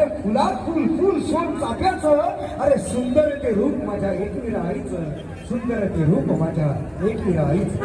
अरे फुलात फुल फुल सोन चाफ्याचं, अरे सुंदर ते रूप माझ्या एकविरा आईचं, सुंदर ते रूप माझ्या एकविरा आईचं.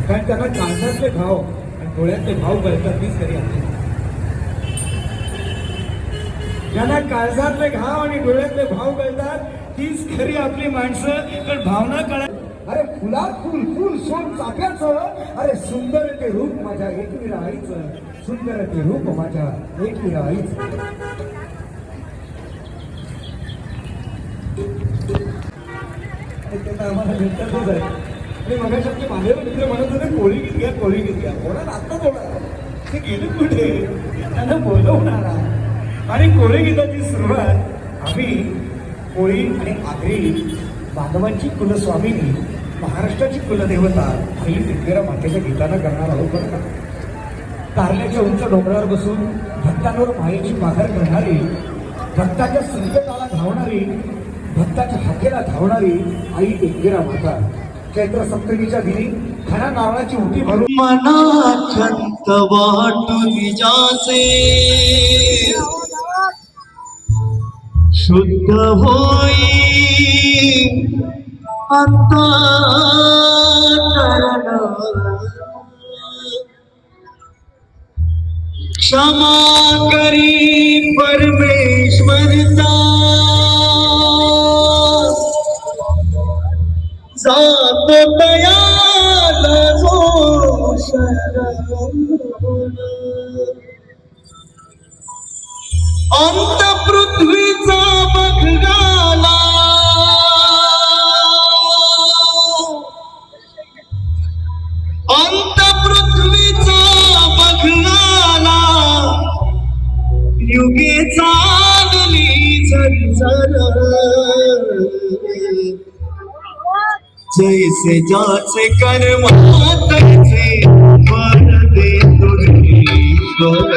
कारण त्यांना काळजातले भाव आणि डोळ्यातले भाव कळतात तीच खरी आपली. ज्यांना काळजातले घाव आणि डोळ्यातले भाव कळतात तीच खरी आपली माणसं. पण भावना कळा. अरे फुलात फुल फुल सोन चाफ्याचं, अरे सुंदर ते रूप माझ्या एकविरा आईचं, सुंदर ते रूप माझ्या एकविरा आईचं. आम्हाला भेटतच आहे. आणि मगाशी माझे मित्र म्हणत होते कोळी गीत घ्या, कोळी गीत घ्या. कोणाला आता बोला ते गेले कुठे, त्यांना बोलवणारा. आणि कोळी गीताची सुरुवात आम्ही कोळी आणि आगरी बांधवांची कुलस्वामिनी, महाराष्ट्राची कुलदेवता आई एकविरा मातेच्या गीतानं करणार आहोत. बरं का, कारल्याच्या उंच डोंगरावर बसून भक्तांवर मायेची माघार करणारी, भक्ताच्या संकटाला धावणारी, भक्ताच्या हाकेला धावणारी आई एकविरा माता. चैत्र सप्तमीच्या दिनी खणा नारळाची उटी भरून मनात खंत वाटून जाचे, शुद्ध होई आता क्षमा करी परमेश्वरता, जातो तयाला जो शरण, अंत पृथ्वीचा बघाला, अंत पृथ्वीचा बघाला, जैसे जाचे कर्म तैसे फळ देतो ईश्वर